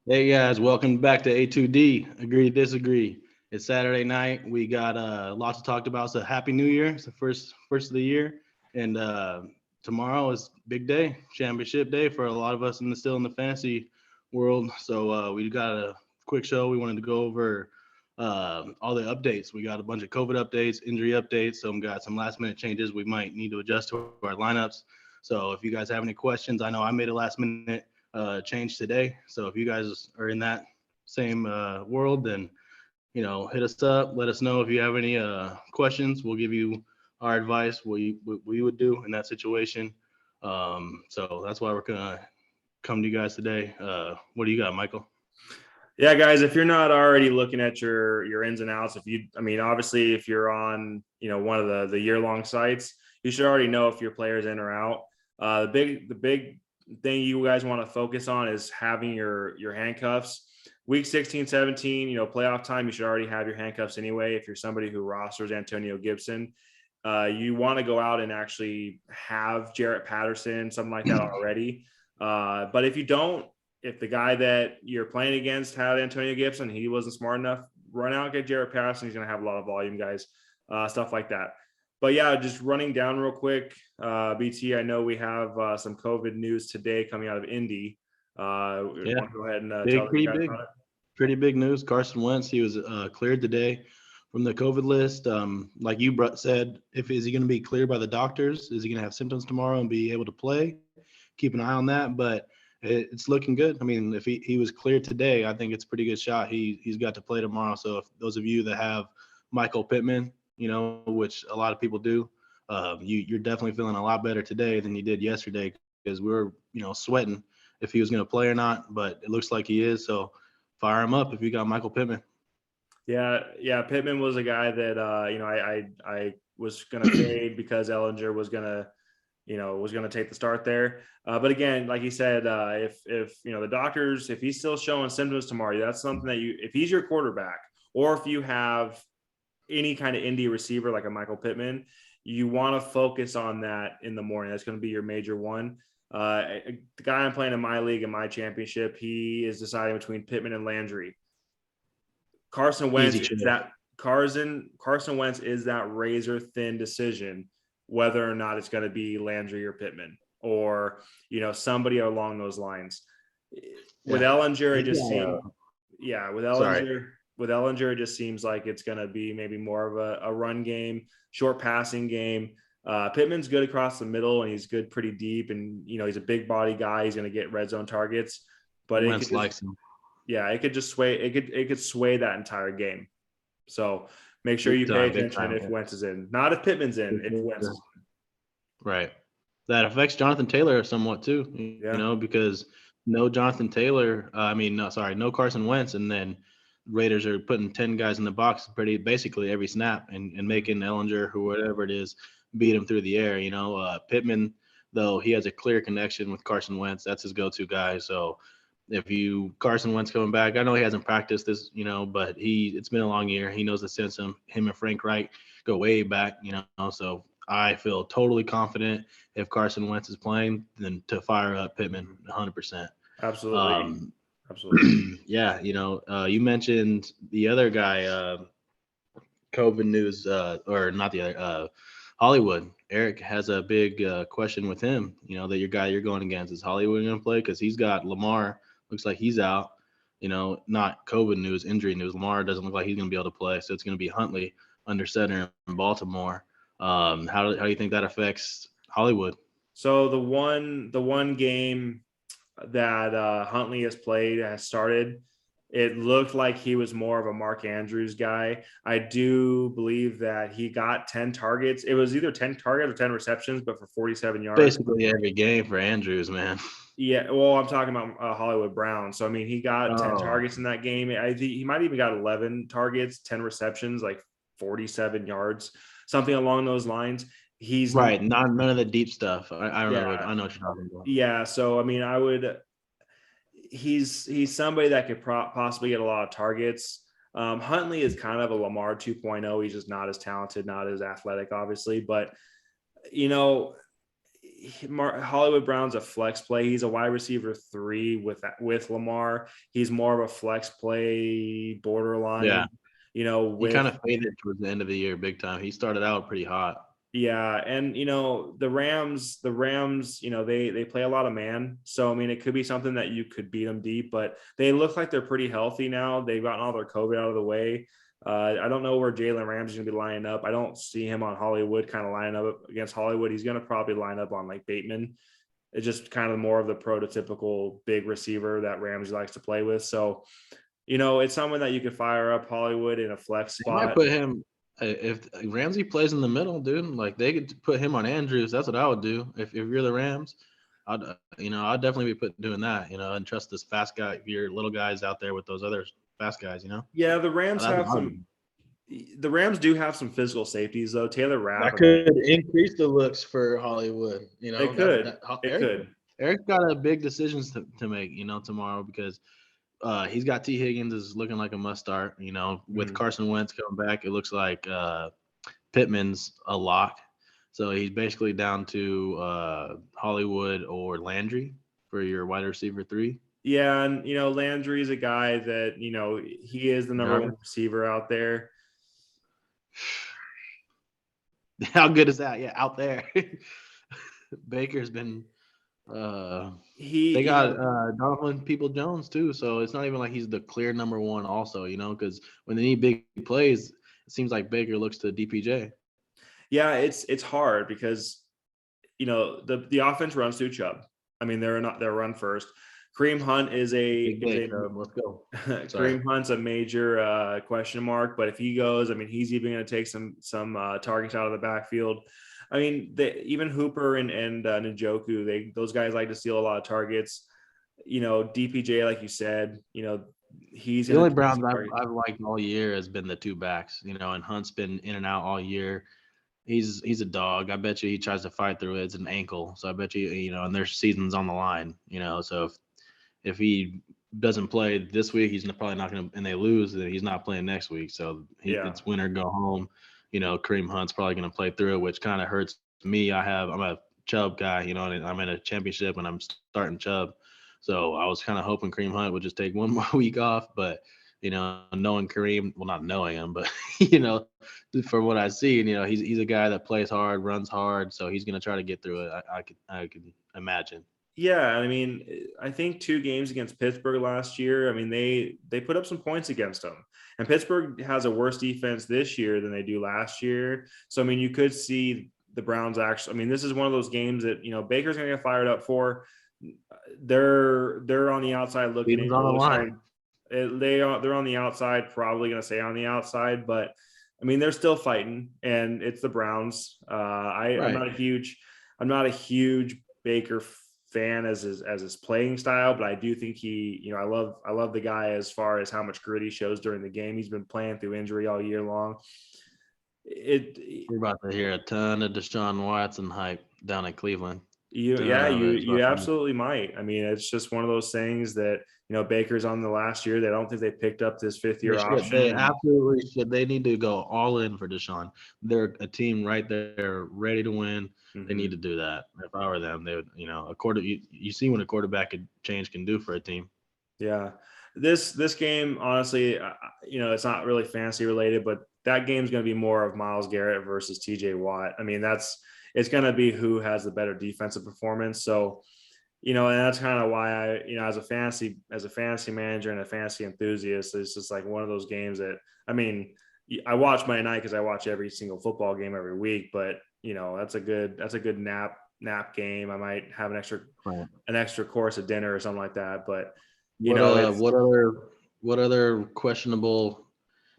Hey guys, welcome back to A2D. Agree to disagree. It's Saturday night. We got lots to talk about. So happy New Year. It's the first of the year, and tomorrow is big day, championship day for a lot of us still in the fantasy world. So we got a quick show. We wanted to go over all the updates. We got a bunch of COVID updates, injury updates. So we got some last minute changes we might need to adjust to our lineups. So if you guys have any questions, I know I made a last minute change today. So if you guys are in that same world, then hit us up. Let us know if you have any questions. We'll give you our advice. What we would do in that situation. So that's why we're gonna come to you guys today. What do you got, Michael? Yeah, guys, if you're not already looking at your ins and outs, obviously if you're on, one of the year-long sites, you should already know if your player's in or out. The big thing you guys want to focus on is having your handcuffs. Week 16, 17, playoff time, you should already have your handcuffs anyway. If you're somebody who rosters Antonio Gibson, you want to go out and actually have Jarrett Patterson, something like that already. But if you don't, if the guy that you're playing against had Antonio Gibson, he wasn't smart enough, run out and get Jarrett Patterson. He's going to have a lot of volume, guys, stuff like that. But yeah, just running down real quick, BT, I know we have some COVID news today coming out of Indy. Yeah, Want to go ahead and big, tell you pretty guys big, about it? pretty big news. Carson Wentz, he was cleared today from the COVID list. Like you said, if is he going to be cleared by the doctors? Is he going to have symptoms tomorrow and be able to play? Keep an eye on that, but it's looking good. I mean, if he was cleared today, I think it's a pretty good shot. He's got to play tomorrow. So if those of you that have Michael Pittman, which a lot of people do, you're definitely feeling a lot better today than you did yesterday because we were sweating if he was going to play or not. But it looks like he is. So fire him up if you got Michael Pittman. Yeah. Pittman was a guy that I was gonna fade because Ellinger was gonna take the start there. But again, like you said, if the doctors, if he's still showing symptoms tomorrow, that's something that if he's your quarterback, or if you have any kind of indie receiver like a Michael Pittman, you want to focus on that in the morning. That's going to be your major one. The guy I'm playing in my league, in my championship, he is deciding between Pittman and Landry. Carson Wentz Easy is choice. that Carson Wentz is that razor thin decision whether or not it's going to be Landry or Pittman or somebody along those lines. With Yeah. Ellinger, it He's just got, seemed yeah. sorry. With Ellinger, it just seems like it's going to be maybe more of a run game, short passing game. Pittman's good across the middle and he's good pretty deep, and he's a big body guy. He's going to get red zone targets, but it could Wentz just likes him. yeah, it could just sway. It could sway that entire game. So make sure Big you pay time. Big attention time. if Wentz is in, not if Pittman's in. If Wentz is Right. That affects Jonathan Taylor somewhat too, in, yeah, because no Jonathan Taylor, no, sorry, no Carson Wentz, and then Raiders are putting 10 guys in the box pretty basically every snap and making Ellinger or whatever it is beat him through the air. Pittman, though, he has a clear connection with Carson Wentz. That's his go-to guy. So if Carson Wentz coming back, I know he hasn't practiced this, but it's been a long year. He knows the system. Him and Frank Reich go way back, so I feel totally confident if Carson Wentz is playing, then to fire up Pittman 100%. absolutely, Um, absolutely. yeah, you mentioned the other guy, COVID news, or not the other, Hollywood. Eric has a big question with him. That your guy you're going against is Hollywood going to play because he's got Lamar. Looks like he's out. Not COVID news, injury news. Lamar doesn't look like he's going to be able to play, so it's going to be Huntley under center in Baltimore. How do you think that affects Hollywood? So the one game that Huntley has started. It looked like he was more of a Mark Andrews guy. I do believe that he got 10 targets. It was either 10 targets or 10 receptions, but for 47 yards. Basically every game for Andrews, man. Yeah, well, I'm talking about Hollywood Brown. So I mean, he got 10 Oh, targets in that game. I think he might even got 11 targets, 10 receptions, like 47 yards, something along those lines. He's right. Not none of the deep stuff. I remember. yeah, I know what you're talking about. yeah. So I mean, I would. He's somebody that could possibly get a lot of targets. Huntley is kind of a Lamar 2.0. He's just not as talented, not as athletic, obviously, but you know Hollywood Brown's a flex play. He's a wide receiver 3 with Lamar. He's more of a flex play borderline. Yeah. You know, He with kind of faded towards the end of the year big time. He started out pretty hot. yeah, and you know the Rams, you know they play a lot of man, so I mean it could be something that you could beat them deep, but they look like they're pretty healthy now. They've gotten all their COVID out of the way. I don't know where Jalen Ramsey's gonna be lining up. I don't see him on Hollywood kind of lining up against Hollywood. He's gonna probably line up on like Bateman. It's just kind of more of the prototypical big receiver that Ramsey likes to play with. So, you know, it's someone that you could fire up Hollywood in a flex They might spot. put him if Ramsey plays in the middle, dude. Like they could put him on Andrews. That's what I would do if you're the Rams. I'd definitely be doing that. And trust this fast guy. Your little guys out there with those other fast guys. Yeah, the Rams That's have what I would some. do. The Rams do have some physical safeties though. Taylor Rapp. That could increase the looks for Hollywood. It could. It could. Eric's got a big decisions to make. Tomorrow because he's got T. Higgins is looking like a must start. With Carson Wentz coming back, it looks like Pittman's a lock. So he's basically down to Hollywood or Landry for your wide receiver 3. Yeah, and Landry is a guy that he is the number one receiver out there. How good is that? Yeah, out there. Baker's been. They got Donovan People-Jones too, so it's not even like he's the clear number one. Also, because when they need big plays, it seems like Baker looks to DPJ. Yeah, it's hard because the offense runs through Chubb. I mean, they're run first. Kareem Hunt is let's go. Kareem Hunt's a major question mark, but if he goes, I mean, he's even going to take some targets out of the backfield. I mean, even Hooper and Njoku, those guys like to steal a lot of targets. DPJ, like you said, he's the only Browns I've liked all year has been the 2 backs. And Hunt's been in and out all year. He's a dog. I bet you he tries to fight through it. It's an ankle, so I bet you and their season's on the line. So if he doesn't play this week, he's probably not going to, and they lose, then he's not playing next week. So it's win or go home. Kareem Hunt's probably going to play through it, which kind of hurts me. I'm a Chubb guy, and I'm in a championship and I'm starting Chubb. So I was kind of hoping Kareem Hunt would just take one more week off, but knowing Kareem, well, not knowing him, but from what I see, he's a guy that plays hard, runs hard, so he's going to try to get through it. I could imagine. Yeah, I mean, I think 2 games against Pittsburgh last year, I mean, they put up some points against them. And Pittsburgh has a worse defense this year than they do last year. So, I mean, you could see the Browns actually, I mean, this is one of those games that, Baker's going to get fired up for. They're on the outside looking in. On the line. They're on the outside, probably going to stay on the outside, but I mean, they're still fighting, and it's the Browns. I'm not a huge Baker fan as his playing style, but I do think I love the guy as far as how much grit he shows during the game. He's been playing through injury all year long. We're about to hear a ton of Deshaun Watson hype down in Cleveland. You absolutely might. I mean, it's just one of those things that Baker's on the last year. They don't think they picked up this 5th-year option. They absolutely should. They need to go all in for Deshaun. They're a team right there, ready to win. Mm-hmm. They need to do that. If I were them, they would. You see what a quarterback change can do for a team. Yeah, this game, honestly, it's not really fantasy related, but that game's going to be more of Myles Garrett versus T.J. Watt. I mean, it's going to be who has the better defensive performance. So, and that's kind of why I, as a fantasy manager and a fantasy enthusiast, it's just like one of those games that, I mean, I watch Monday night because I watch every single football game every week, but that's a good nap game. I might have an extra course of dinner or something like that. But what other questionable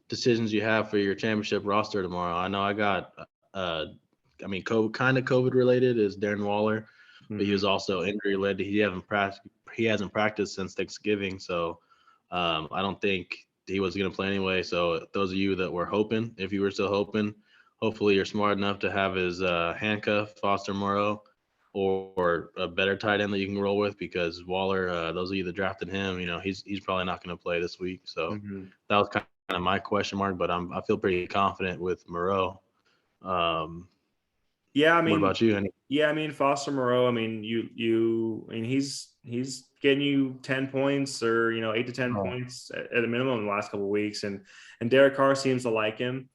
decisions you have for your championship roster tomorrow? I know I got, COVID related is Darren Waller, but he was also injury related. He hasn't practiced since Thanksgiving, so I don't think he was going to play anyway. So those of you that were hoping, if you were still hoping, hopefully you're smart enough to have his handcuff, Foster Moreau, or a better tight end that you can roll with, because Waller, those of you that drafted him, he's probably not going to play this week. So that was kind of my question mark, but I feel pretty confident with Moreau. Yeah, I mean, what about you? Yeah, I mean Foster Moreau. I mean I mean he's getting you 10 points or 8 to 10 points at a minimum in the last couple of weeks, and Derek Carr seems to like him.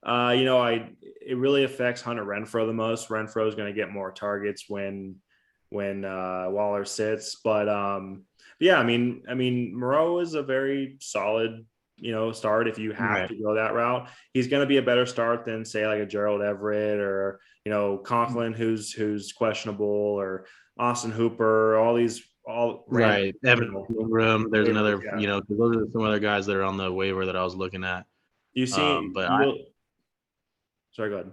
It really affects Hunter Renfrow the most. Renfrow is going to get more targets when Waller sits, but yeah, I mean Moreau is a very solid start if you have Right. to go that route. He's going to be a better start than say like a Gerald Everett or Conklin who's questionable, or Austin Hooper, all random, Right. Evan Ingram. There's waivers. another, Yeah. because those are some other guys that are on the waiver that I was looking at. You see, But sorry, go ahead.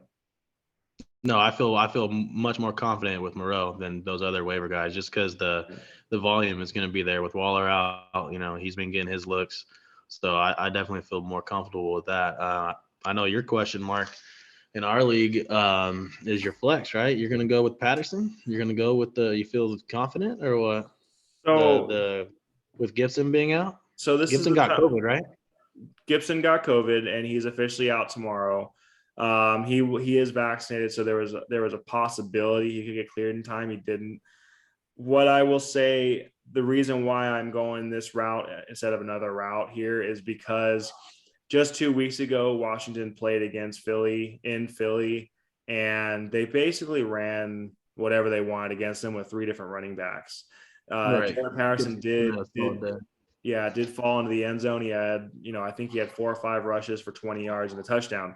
no, I feel much more confident with Moreau than those other waiver guys, just because the volume is going to be there with Waller out. He's been getting his looks, so I definitely feel more comfortable with that. I know your question, Mark, in our league is your flex, right? You're going to go with Patterson. You're going to go with you feel confident or what? So, The with Gibson being out. so this is Gibson the got time. COVID, right? Gibson got COVID and he's officially out tomorrow. He is vaccinated, so there was a possibility he could get cleared in time. He didn't. What I will say, the reason why I'm going this route instead of another route here is because just 2 weeks ago, Washington played against Philly in Philly, and they basically ran whatever they wanted against them with three different running backs. Right. Taylor Patterson Gibson had a solid day. did fall into the end zone. He had, I think he had 4 or 5 rushes for 20 yards and a touchdown.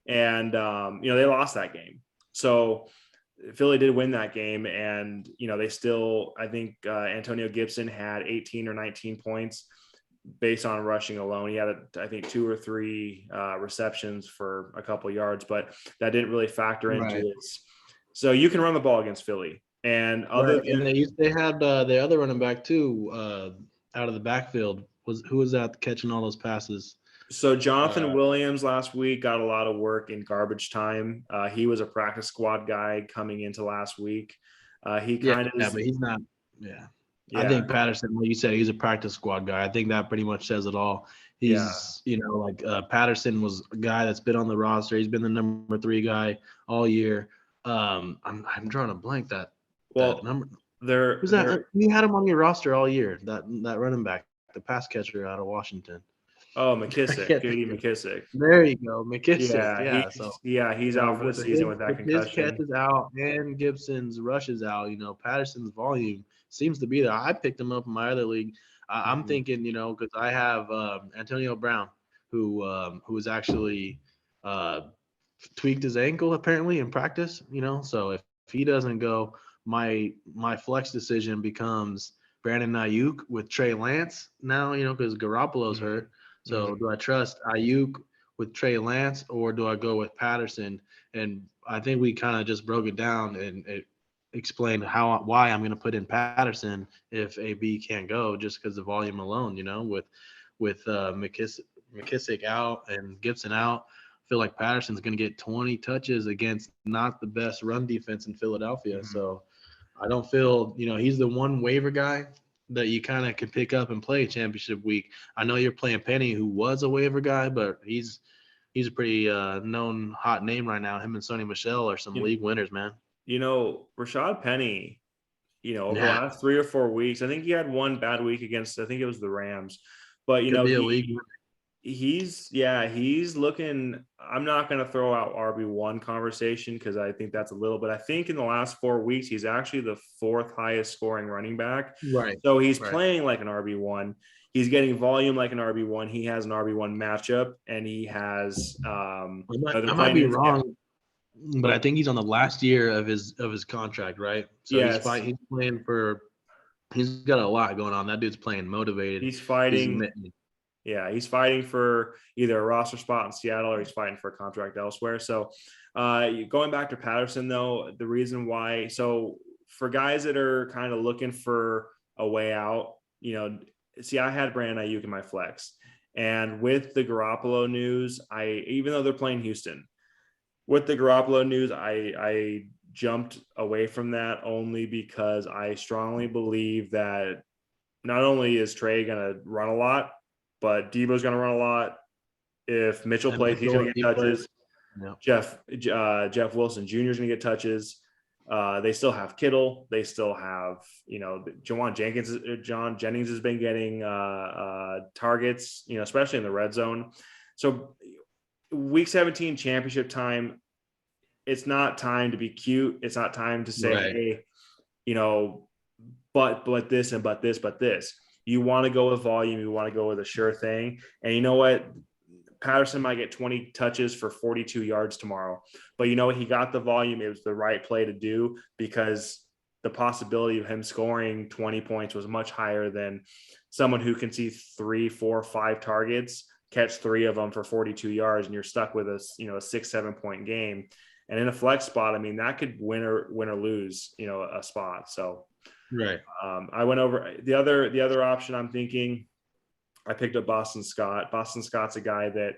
And, they lost that game. So Philly did win that game. And, they still, I think Antonio Gibson had 18 or 19 points based on rushing alone. He had, I think, 2 or 3 receptions for a couple yards, but that didn't really factor into Right. it. So you can run the ball against Philly. And other Right. And they had the other running back too, out of the backfield. Who was that catching all those passes? So Jonathan Uh, Williams last week got a lot of work in garbage time. He was a practice squad guy coming into last week. He yeah, kind of but he's not. Yeah, I yeah, think Patterson. Like you said, he's a practice squad guy. I think that pretty much says it all. yeah. He's like Patterson was a guy that's been on the roster. He's been the number 3 guy all year. I'm drawing a blank that Well, number. they're Who's that? they're You had him on your roster all year. That running back, the pass catcher out of Washington. oh I McKissick, can't think J.D. of. McKissick. There you go, McKissick. Yeah, Yeah, so he's out for the season with that with his concussion. catches out and Gibson's rushes out, Patterson's volume seems to be there. I picked him up in my other league. I'm Mhm. thinking, because I have Antonio Brown, who was actually uh, tweaked his ankle apparently in practice. So if he doesn't go, my flex decision becomes Brandon Ayuk with Trey Lance now. Because Garoppolo's Mhm. hurt. So Mhm. do I trust Ayuk with Trey Lance or do I go with Patterson? And I think we kind of just broke it down and it explained why I'm going to put in Patterson if AB can't go, just because the volume alone. With McKissick out and Gibson out. I feel like Patterson's going to get 20 touches against not the best run defense in Philadelphia. Mhm. So I don't feel, he's the one waiver guy that you kind of can pick up and play championship week. I know you're playing Penny, who was a waiver guy, but he's a pretty known hot name right now. Him and Sonny Michelle are some You, league winners, man. Rashad Penny, over the Yeah, last 3 or 4 weeks, I think he had one bad week against, I think it was the Rams, but could be a league winner. he's looking. I'm not going to throw out RB1 conversation because I think that's a little, but I think in the last 4 weeks he's actually the 4th highest scoring running back. Right, So he's right. playing like an RB1. He's getting volume like an RB1. He has an RB1 matchup, and he has they're I might playing be against. wrong, but I But think he's on the last year of his contract, right? So he's yes, fight. He's playing for. He's got a lot going on. That dude's playing motivated. he's He's fighting. Yeah, he's fighting for either a roster spot in Seattle or he's fighting for a contract elsewhere. So, going back to Patterson, though, the reason why, so for guys that are kind of looking for a way out, see, I had Brandon Ayuk in my flex. And with the Garoppolo news, even though they're playing Houston, with the Garoppolo news, I jumped away from that only because I strongly believe that not only is Trey going to run a lot, but Debo's going to run a lot. If Mitchell and plays, he's going to get he plays. touches. Yeah. Jeff Wilson Jr. is going to get touches. They still have Kittle. They still have, John Jennings has been getting targets, especially in the red zone. So week 17 championship time, it's not time to be cute. It's not time to say, Right. hey, but this and but this. You want to go with volume. You want to go with a sure thing. And you know what? Patterson might get 20 touches for 42 yards tomorrow. But you know what? He got the volume. It was the right play to do because the possibility of him scoring 20 points was much higher than someone who can see 3, 4, 5 targets, catch 3 of them for 42 yards, and you're stuck with a 6-7 point game. And in a flex spot, I mean, that could win or lose, a spot. So Right. I went over the other option. I'm thinking I picked up Boston Scott. Boston Scott's a guy that,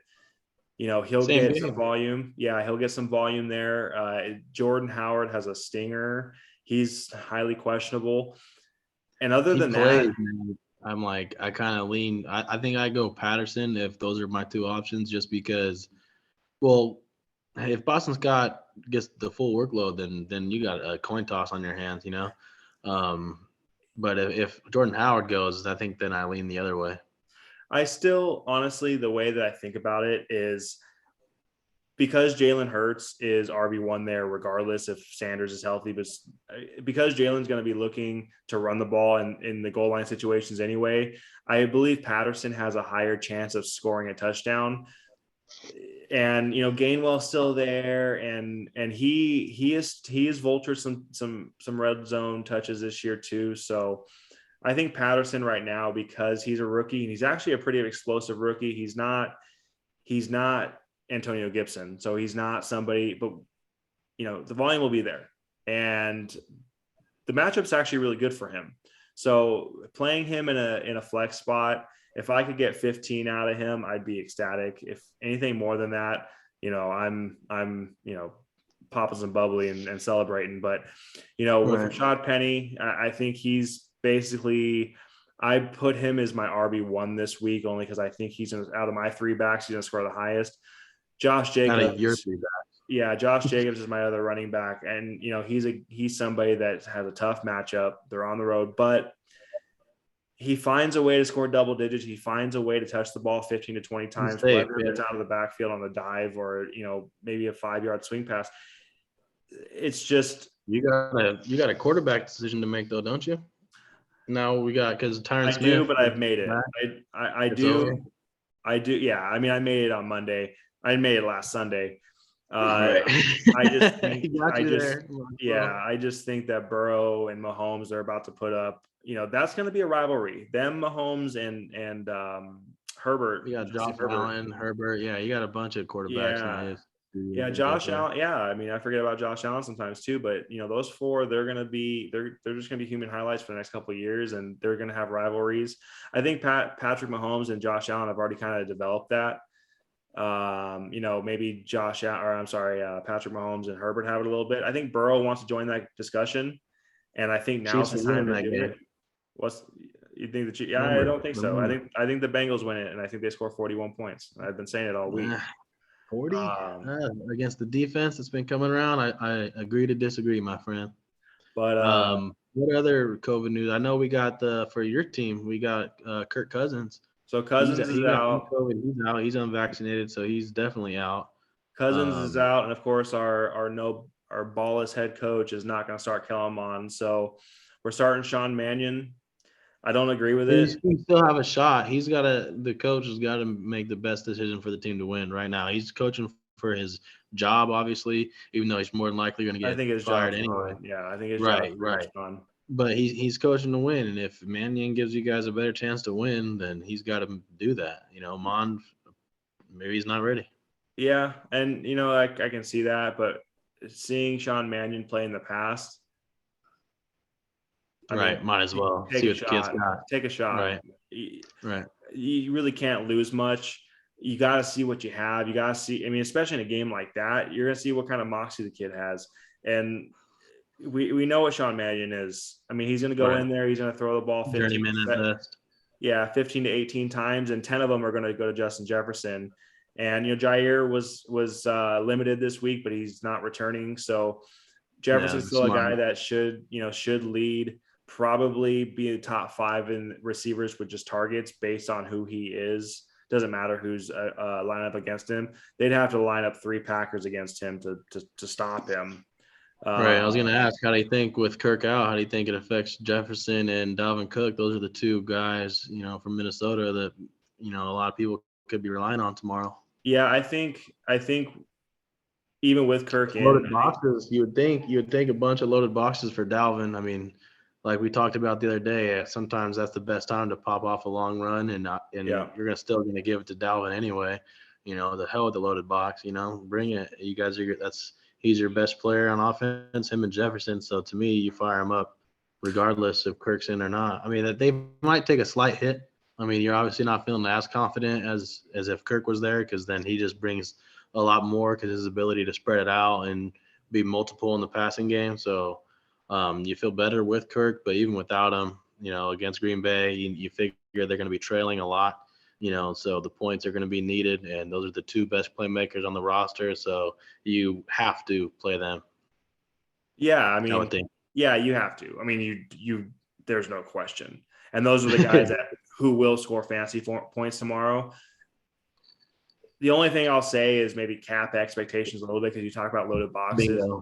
he'll get some volume. Yeah, he'll get some volume there. Jordan Howard has a stinger. He's highly questionable. And other than that, I'm like, I kind of lean. I think I go Patterson if those are my two options, just because. Well, if Boston Scott gets the full workload, then you got a coin toss on your hands, But if Jordan Howard goes, I think then I lean the other way. I still, honestly, the way that I think about it is because Jalen Hurts is RB1 there, regardless if Sanders is healthy, but because Jalen's going to be looking to run the ball in the goal line situations anyway, I believe Patterson has a higher chance of scoring a touchdown. And Gainwell's still there, and he is vultured some red zone touches this year too. So I think Patterson right now, because he's a rookie and he's actually a pretty explosive rookie. He's not Antonio Gibson, so he's not somebody, but the volume will be there, and the matchup's actually really good for him. So playing him in a flex spot, if I could get 15 out of him, I'd be ecstatic. If anything more than that, I'm popping some bubbly and celebrating. But with Rashad Penny, I think he's basically, I put him as my RB1 this week only because I think he's out of my 3 backs, he's going to score the highest. Josh Jacobs. Yeah, Josh Jacobs is my other running back, and he's somebody that has a tough matchup. They're on the road, but he finds a way to score double digits. He finds a way to touch the ball 15 to 20 times, whether it's out of the backfield on the dive or maybe a 5-yard swing pass. It's just you got a quarterback decision to make though, don't you? No, we got because Tyron Smith. I do, but I've made it. I do. I do. Yeah, I mean, I made it on Monday. I made it last Sunday. Right. I just think that Burrow and Mahomes are about to put up. That's going to be a rivalry. Them, Mahomes, and Herbert. You got Josh Allen, Herbert. Yeah, you got a bunch of quarterbacks. Yeah, Josh Allen. Yeah, I mean, I forget about Josh Allen sometimes too. But those 4, they're just gonna be human highlights for the next couple of years, and they're gonna have rivalries. I think Patrick Mahomes and Josh Allen have already kind of developed that. Maybe Patrick Mahomes and Herbert have it a little bit. I think Burrow wants to join that discussion, and I think now's the time to do it. You think the Chiefs? Yeah, I don't think so. I think the Bengals win it, and I think they score 41 points. I've been saying it all week. 40 against the defense that's been coming around. I agree to disagree, my friend. But what other COVID news? I know we got for your team. We got Kirk Cousins. So Cousins is out. He's out. He's unvaccinated, so he's definitely out. Cousins is out, and of course our ballless head coach is not going to start Kellen Mond. So we're starting Sean Mannion. I don't agree with it. He still have a shot. The coach has got to make the best decision for the team to win right now. He's coaching for his job, obviously, even though he's more than likely going to get fired anyway. Yeah, I think his right. But he's coaching to win, and if Mannion gives you guys a better chance to win, then he's got to do that. Mond, maybe he's not ready. Yeah, and I can see that, but seeing Sean Mannion play in the past. Might as well see what the kids got. Take a shot. Right. You really can't lose much. You got to see what you have. You got to see. I mean, especially in a game like that, you're gonna see what kind of moxie the kid has. And we know what Sean Mannion is. I mean, he's gonna go in there. He's gonna throw the ball 15 to 18 times, and 10 of them are gonna go to Justin Jefferson. And Jair was limited this week, but he's not returning. So Jefferson's still a smart. guy that should lead, probably be a top 5 in receivers with just targets based on who he is. Doesn't matter who's line up against him. They'd have to line up 3 Packers against him to stop him. Right. I was going to ask, how do you think with Kirk out, how do you think it affects Jefferson and Dalvin Cook? Those are the 2 guys, from Minnesota that, a lot of people could be relying on tomorrow. Yeah, I think even with Kirk loaded boxes, you would think a bunch of loaded boxes for Dalvin. I mean, like we talked about the other day, sometimes that's the best time to pop off a long run, and you're still gonna give it to Dalvin anyway. The hell with the loaded box. Bring it. You guys are he's your best player on offense, him and Jefferson. So to me, you fire him up, regardless if Kirk's in or not. I mean, they might take a slight hit. I mean, you're obviously not feeling as confident as if Kirk was there, because then he just brings a lot more because his ability to spread it out and be multiple in the passing game. So you feel better with Kirk, but even without him, against Green Bay, you figure they're going to be trailing a lot, so the points are going to be needed, and those are the 2 best playmakers on the roster. So you have to play them. Yeah, I mean, yeah, you have to. I mean, you there's no question. And those are the guys who will score fantasy points tomorrow. The only thing I'll say is maybe cap expectations a little bit, because you talk about loaded boxes. Bingo.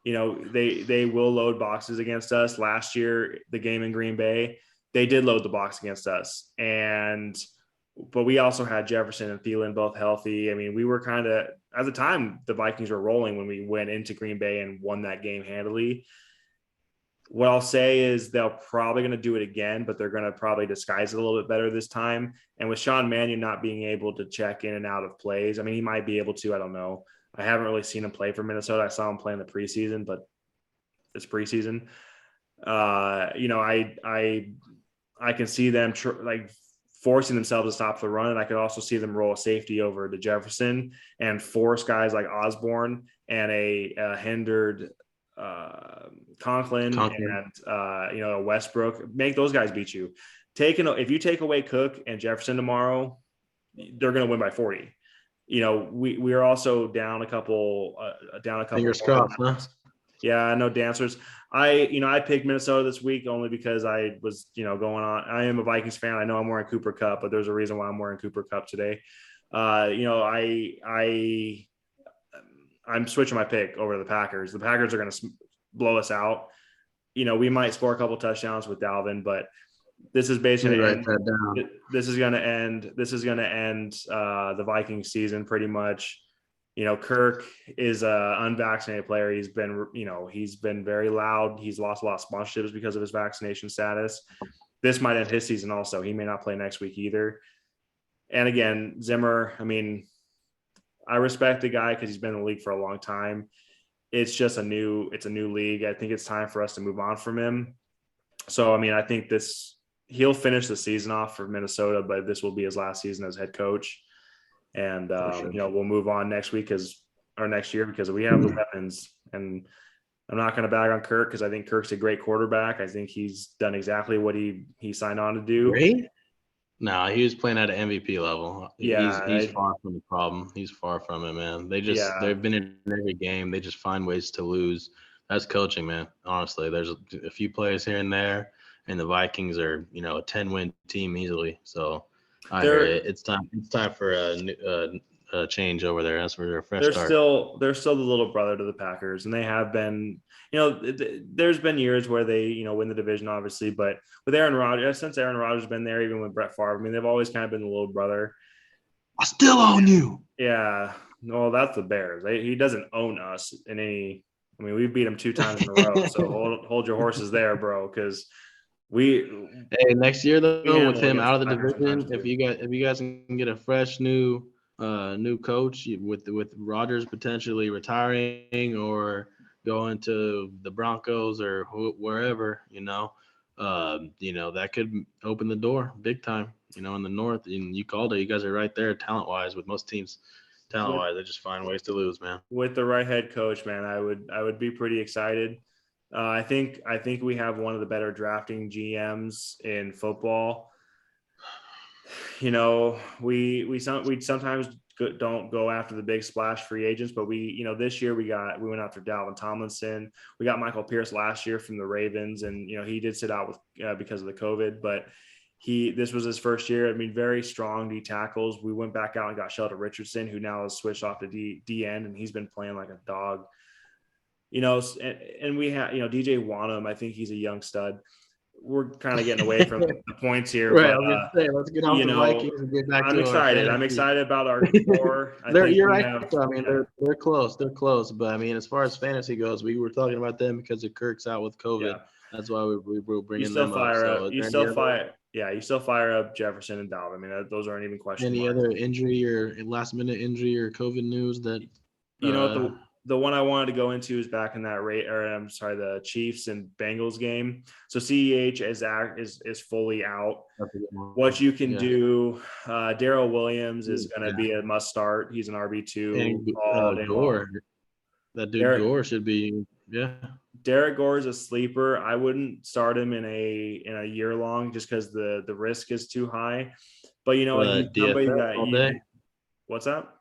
They will load boxes against us. Last year, the game in Green Bay, they did load the box against us. But we also had Jefferson and Thielen both healthy. I mean, we were kind of, at the time, the Vikings were rolling when we went into Green Bay and won that game handily. What I'll say is they're probably going to do it again, but they're going to probably disguise it a little bit better this time. And with Sean Mannion not being able to check in and out of plays, I mean, he might be able to, I don't know. I haven't really seen him play for Minnesota. I saw him play in the preseason, but it's preseason. I can see them forcing themselves to stop the run, and I could also see them roll a safety over to Jefferson and force guys like Osborne and a hindered Conklin and Westbrook, make those guys beat you. If you take away Cook and Jefferson tomorrow, they're going to win by 40. We are also down a couple. Fingers crossed, huh? Yeah, no dancers. I picked Minnesota this week only because I was, going on. I am a Vikings fan. I know I'm wearing Cooper Cup, but there's a reason why I'm wearing Cooper Cup today. I'm switching my pick over to the Packers. The Packers are going to blow us out. We might score a couple touchdowns with Dalvin, but this is basically this is going to end the Vikings season pretty much. Kirk is an unvaccinated player. He's been very loud. He's lost a lot of sponsorships because of his vaccination status. This might end his season also. He may not play next week either. And again, Zimmer, I mean, I respect the guy because he's been in the league for a long time. It's just a new league. I think it's time for us to move on from him. So, I mean, I think he'll finish the season off for Minnesota, but this will be his last season as head coach. And, we'll move on next year because we have the weapons. And I'm not going to bag on Kirk because I think Kirk's a great quarterback. I think he's done exactly what he signed on to do. Great? No, he was playing at an MVP level. Yeah, he's far from the problem. He's far from it, man. They've been in every game. They just find ways to lose. That's coaching, man. Honestly, there's a few plays here and there, and the Vikings are, a 10-win team easily. So I hear it. It's time for a change over there. That's where they're fresh start. They're still the little brother to the Packers, and they have been. There's been years where they win the division, obviously, but with Aaron Rodgers, since Aaron Rodgers has been there, even with Brett Favre, I mean, they've always kind of been the little brother. I still own you. Yeah, well, that's the Bears. He doesn't own us in any. I mean, we beat him 2 times in a row, so hold your horses there, bro, because next year though, with him out of the division, if you guys can get a fresh new coach with Rodgers potentially retiring or going to the Broncos or wherever, that could open the door big time, in the North. And you called it. You guys are right there talent wise with most teams. Talent wise, they just find ways to lose, man. With the right head coach, man, I would be pretty excited. I think we have one of the better drafting GMs in football. We sometimes don't go after the big splash free agents. But this year we went after Dalvin Tomlinson. We got Michael Pierce last year from the Ravens, and he did sit out with because of the COVID, but this was his first year. I mean, very strong D tackles. We went back out and got Sheldon Richardson, who now has switched off to D end, and he's been playing like a dog. And we have DJ Wanham. I think he's a young stud. We're kind of getting away from the points here, Right, but let's get off the Vikings and get back to I'm excited. I'm excited about our core. You're right. I mean, they're close. They're close. But I mean, as far as fantasy goes, we were talking about them because of Kirk's out with COVID. Yeah. That's why we were bringing them up. You still fire up Jefferson and Dalvin. I mean, those aren't even questions. Any other injury or last minute injury or COVID news that the one I wanted to go into is back in that the Chiefs and Bengals game. So CEH is fully out. What you can do, Darrell Williams is going to be a must start. He's an RB2. Gore. That dude Gore should be, yeah. Derek Gore is a sleeper. I wouldn't start him in a year long just because the risk is too high. But he's somebody that what's up?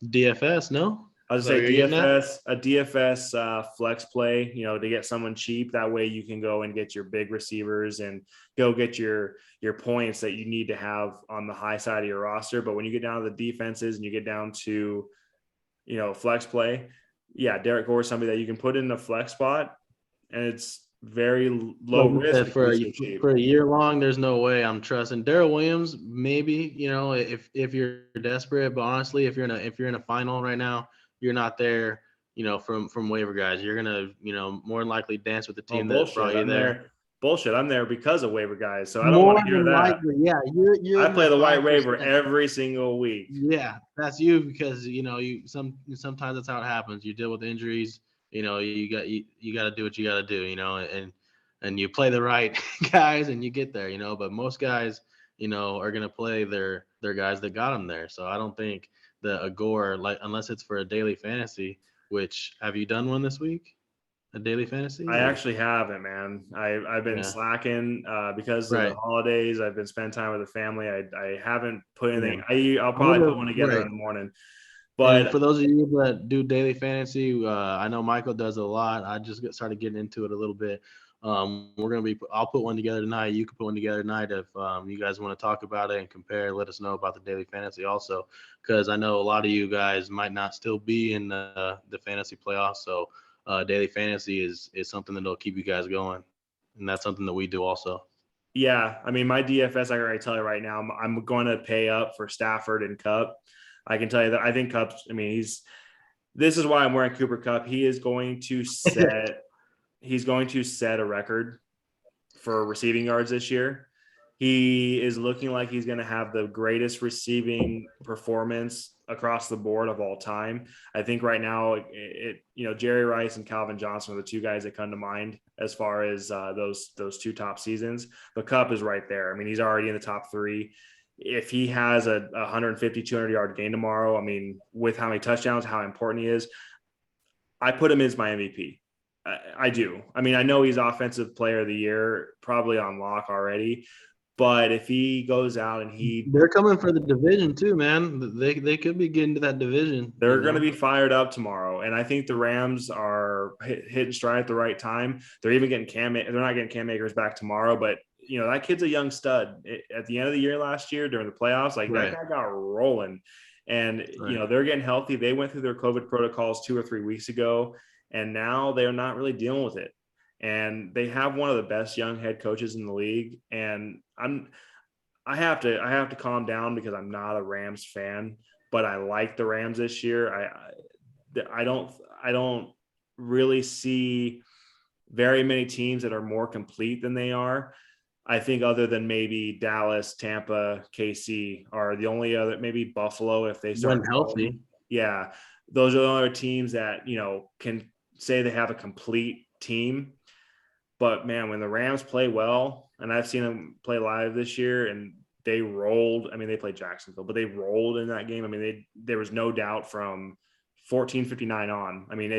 DFS, no? I was going to say a DFS flex play, to get someone cheap. That way you can go and get your big receivers and go get your points that you need to have on the high side of your roster. But when you get down to the defenses and you get down to, flex play, yeah, Derek Gore is somebody that you can put in a flex spot, and it's very low risk. For a year long, there's no way I'm trusting Darrell Williams. Maybe, if you're desperate, but honestly, if you're in a final right now, you're not there, from waiver guys. You're gonna, more than likely dance with the team that brought you there. Bullshit. I'm there because of waiver guys, so I don't want to hear that. Likely, yeah, I play the white waiver every single week. Yeah, that's you because sometimes that's how it happens. You deal with injuries. You got to do what you got to do. And you play the right guys and you get there. But most guys, are gonna play their guys that got them there. So I don't think the Agor, unless it's for a daily fantasy, which have you done one this week? A daily fantasy? I actually haven't, man. I've been slacking because of the holidays. I've been spending time with the family. I haven't put anything. I'll probably put one together in the morning. But and for those of you that do daily fantasy, I know Michael does a lot. I just started getting into it a little bit. I'll put one together tonight. You can put one together tonight if you guys want to talk about it and compare. Let us know about the daily fantasy also, because I know a lot of you guys might not still be in the fantasy playoffs. So daily fantasy is something that'll keep you guys going, and that's something that we do also. Yeah, I mean, my DFS, I can already tell you right now, I'm going to pay up for Stafford and Kupp. I can tell you that I think Kupp. I mean, this is why I'm wearing Cooper Kupp. He is going to set. He's going to set a record for receiving yards this year. He is looking like he's going to have the greatest receiving performance across the board of all time. I think right now, Jerry Rice and Calvin Johnson are the two guys that come to mind as far as those two top seasons. But Kupp is right there. I mean, he's already in the top three. If he has a 150, 200-yard game tomorrow, I mean, with how many touchdowns, how important he is, I put him as my MVP. I do. I mean, I know he's offensive player of the year, probably on lock already. But if he goes out and they're coming for the division too, man. They could be getting to that division. They're going to be fired up tomorrow, and I think the Rams are hitting stride at the right time. They're even getting They're not getting Cam Akers back tomorrow, but that kid's a young stud. At the end of the year last year during the playoffs, that guy got rolling, and they're getting healthy. They went through their COVID protocols 2 or 3 weeks ago. And now they're not really dealing with it. And they have one of the best young head coaches in the league. And I have to calm down because I'm not a Rams fan, but I like the Rams this year. I don't really see very many teams that are more complete than they are. I think other than maybe Dallas, Tampa, KC are the only other, maybe Buffalo if they start healthy. Yeah. Those are the other teams that, can say they have a complete team. But man, when the Rams play well, and I've seen them play live this year, and they rolled. I mean, they played Jacksonville, but they rolled in that game. I mean, there was no doubt from 14:59 on. I mean,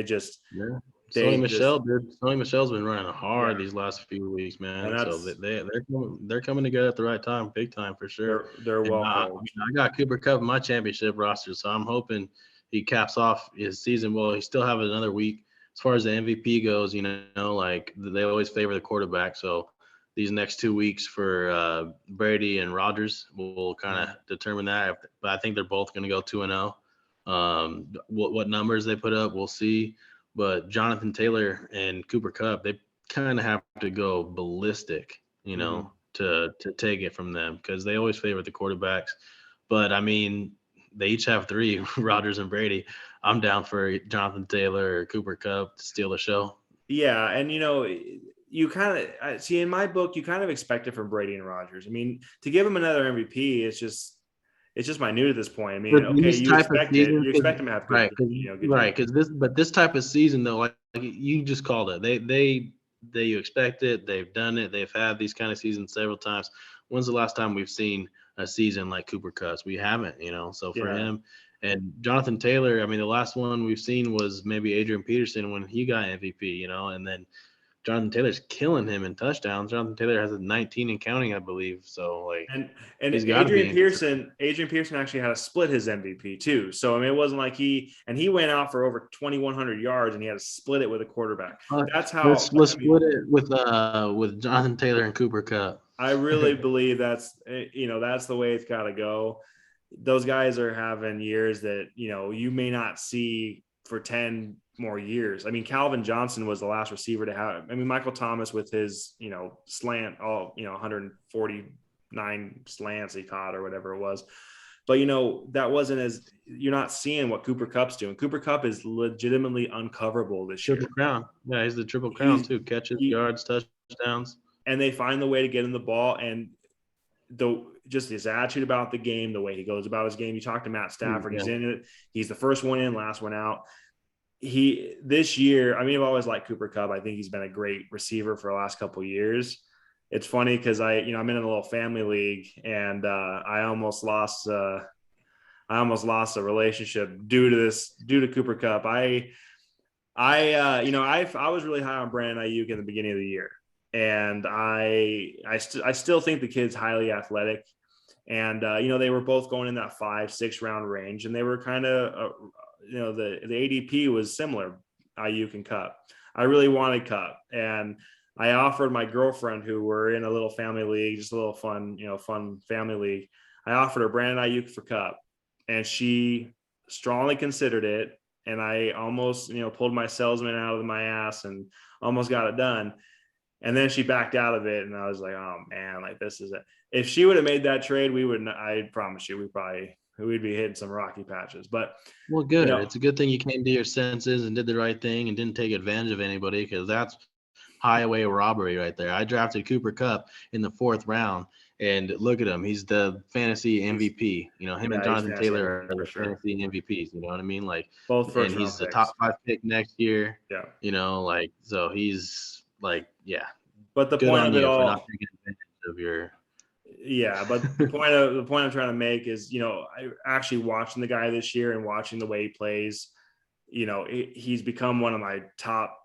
Sony just Michelle, dude. Sony Michelle's been running hard yeah, these last few weeks, and man. So that's they're coming together at the right time, big time for sure. they're And well I coached. mean, I got Cooper Cup in my championship roster, so I'm hoping he caps off his season. Well, he still have another week. As far as the MVP goes, like they always favor the quarterback. So these next 2 weeks for Brady and Rodgers will kind of determine that. But I think they're both going to go 2-0. What numbers they put up, we'll see. But Jonathan Taylor and Cooper Cup, they kind of have to go ballistic, Mm-hmm. to take it from them because they always favor the quarterbacks. But I mean, they each have three, Rodgers and Brady. I'm down for Jonathan Taylor or Cooper Cup to steal the show. Yeah, and you kind of see in my book, you kind of expect it from Brady and Rodgers. I mean, to give him another MVP, it's just minute at this point. I mean, For okay, these you type of expect it. seasons, You expect him to have good, right? Because good year. this type of season though, like you just called it. They you expect it. They've done it. They've had these kind of seasons several times. When's the last time we've seen a season like Cooper Cups? We haven't, So for Yeah. him and Jonathan Taylor, I mean, the last one we've seen was maybe Adrian Peterson when he got MVP, and then Jonathan Taylor's killing him in touchdowns. Jonathan Taylor has a 19 and counting, I believe. So like And he's got to be inconsistent. Adrian Pearson actually had to split his MVP too. So I mean, it wasn't like he went out for over 2,100 yards and he had to split it with a quarterback. That's how Let's I mean, split it with Jonathan Taylor and Cooper Cup. I really believe that's that's the way it's got to go. Those guys are having years that you may not see for 10 more years. I mean, Calvin Johnson was the last receiver to have. I mean, Michael Thomas with his slant, 149 slants he caught or whatever it was. But that wasn't as you're not seeing what Cooper Cup's doing. Cooper Cup is legitimately uncoverable this year. Triple crown. Yeah, he's the triple crown too. Catches, yards, touchdowns. And they find the way to get him the ball, and just his attitude about the game, the way he goes about his game. You talk to Matt Stafford, he's in it. He's the first one in, last one out. This year, I mean, I've always liked Cooper Cup. I think he's been a great receiver for the last couple of years. It's funny because I'm in a little family league, and I almost lost a relationship due to Cooper Cup. I was really high on Brandon Ayuk in the beginning of the year, and I still think the kid's highly athletic, and they were both going in that 5-6 round range, and they were kind of the ADP was similar, Ayuk and Cup. I really wanted Cup, and I offered my girlfriend, who were in a little family league, just a little fun family league. I offered her Brandon Ayuk for Cup, and she strongly considered it. And I almost, pulled my salesman out of my ass and almost got it done. And then she backed out of it, and I was like, "Oh man, like this is it." If she would have made that trade, we would. I promise you, we'd be hitting some rocky patches. But well, good. It's a good thing you came to your senses and did the right thing and didn't take advantage of anybody, because that's highway robbery right there. I drafted Cooper Cup in the 4th round, and look at him. He's the fantasy MVP. Him and Jonathan Taylor are the fantasy MVPs. You know what I mean? Like both first and he's round the picks. top 5 pick next year. Yeah. So he's like, yeah. But the point of it all, for not taking advantage of your. Yeah, but the point I'm trying to make is, I actually watching the guy this year and watching the way he plays. He's become one of my top,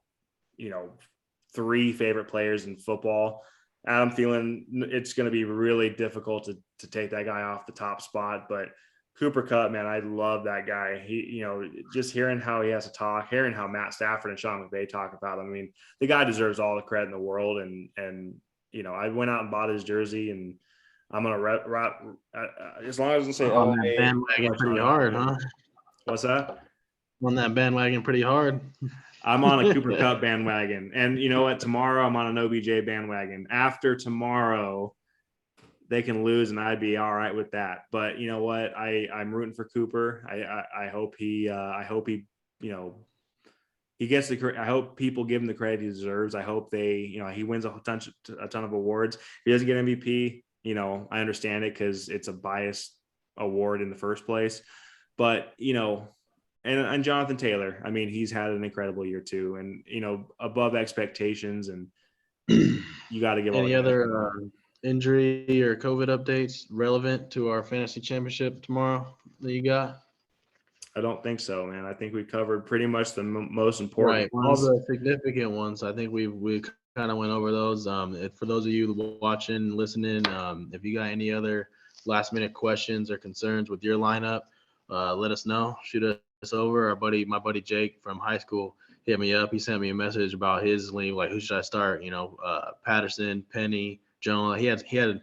3 favorite players in football. I'm feeling it's going to be really difficult to take that guy off the top spot, but Cooper Cup, man, I love that guy. He, just hearing how he has to talk, hearing how Matt Stafford and Sean McVay talk about him. I mean, the guy deserves all the credit in the world. And I went out and bought his jersey, and I'm gonna as long as I say on that bandwagon pretty hard, huh? What's that? On that bandwagon pretty hard. I'm on a Cooper Cup bandwagon, and you know what? Tomorrow I'm on an OBJ bandwagon. After tomorrow, they can lose, and I'd be all right with that. But you know what? I'm rooting for Cooper. I hope he he gets the. I hope people give him the credit he deserves. I hope he wins a ton of awards. If he doesn't get MVP, I understand it because it's a biased award in the first place. But and Jonathan Taylor, I mean, he's had an incredible year too, and above expectations. And you got to give any other injury or COVID updates relevant to our fantasy championship tomorrow that you got? I don't think so, man. I think we covered pretty much the most important Right. All ones. the significant ones. I think we kind of went over those. For those of you watching, listening, if you got any other last minute questions or concerns with your lineup, let us know. Shoot us over. My buddy Jake from high school hit me up. He sent me a message about his league, like who should I start? Patterson, Penny, Jones. He had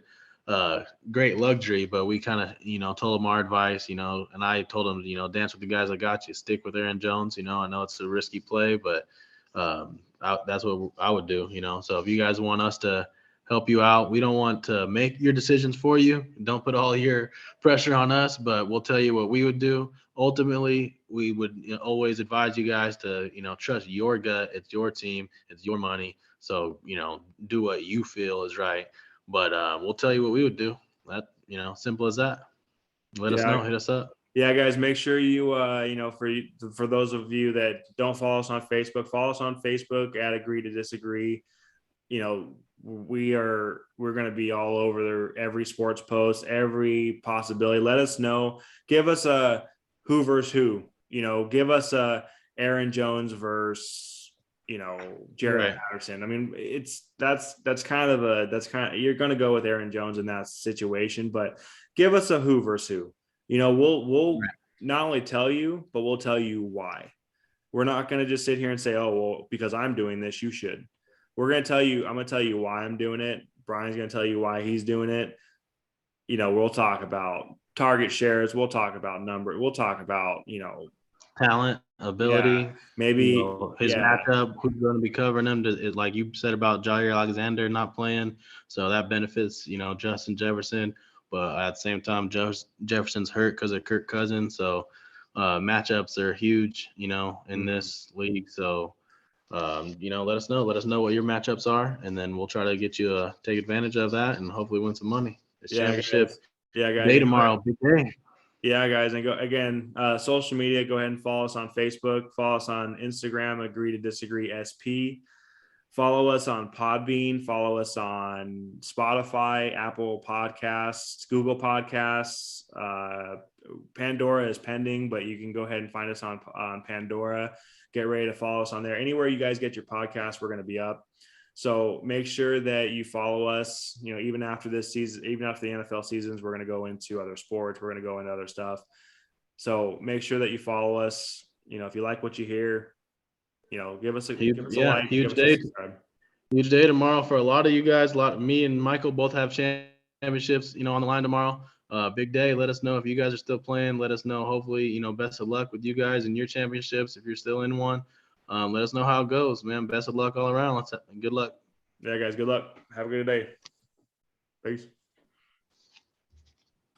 great luxury, but we kind of, told him our advice, and I told him, dance with the guys that got you, stick with Aaron Jones. I know it's a risky play, but that's what I would do, So if you guys want us to help you out, we don't want to make your decisions for you. Don't put all your pressure on us, but we'll tell you what we would do. Ultimately, we would always advise you guys to, trust your gut. It's your team. It's your money. So, do what you feel is right. But we'll tell you what we would do. That simple as that. Let us know. Hit us up. Yeah, guys, make sure you for those of you that don't follow us on Facebook, follow us on Facebook at Agree to Disagree. We're going to be all over there, every sports post, every possibility. Let us know. Give us a who versus who. Give us a Aaron Jones versus Jared Patterson. I mean, that's kind of you're going to go with Aaron Jones in that situation, but give us a who versus who. We'll not only tell you, but we'll tell you why. We're not going to just sit here and say, oh, well, because I'm doing this, you should. I'm going to tell you why I'm doing it. Brian's going to tell you why he's doing it. We'll talk about target shares. We'll talk about number. We'll talk about, talent, ability, maybe his matchup, who's going to be covering him. Like you said about Jair Alexander not playing, so that benefits Justin Jefferson. But at the same time, Jefferson's hurt because of Kirk Cousins, so matchups are huge, in this league. So let us know. Let us know what your matchups are, and then we'll try to get you to take advantage of that and hopefully win some money. It's championship guys. Day tomorrow, big day. Yeah, guys, and go again. Social media. Go ahead and follow us on Facebook. Follow us on Instagram. Agree to Disagree SP. Follow us on Podbean. Follow us on Spotify, Apple Podcasts, Google Podcasts. Pandora is pending, but you can go ahead and find us on Pandora. Get ready to follow us on there. Anywhere you guys get your podcast, we're going to be up. So make sure that you follow us, even after this season, even after the NFL seasons, we're going to go into other sports. We're going to go into other stuff. So make sure that you follow us. If you like what you hear, give us a like. Huge day. Huge day tomorrow for a lot of you guys. Me and Michael both have championships, on the line tomorrow. Big day. Let us know if you guys are still playing. Let us know. Hopefully, best of luck with you guys and your championships if you're still in one. Let us know how it goes, man. Best of luck all around. Good luck. Yeah, guys. Good luck. Have a good day. Peace.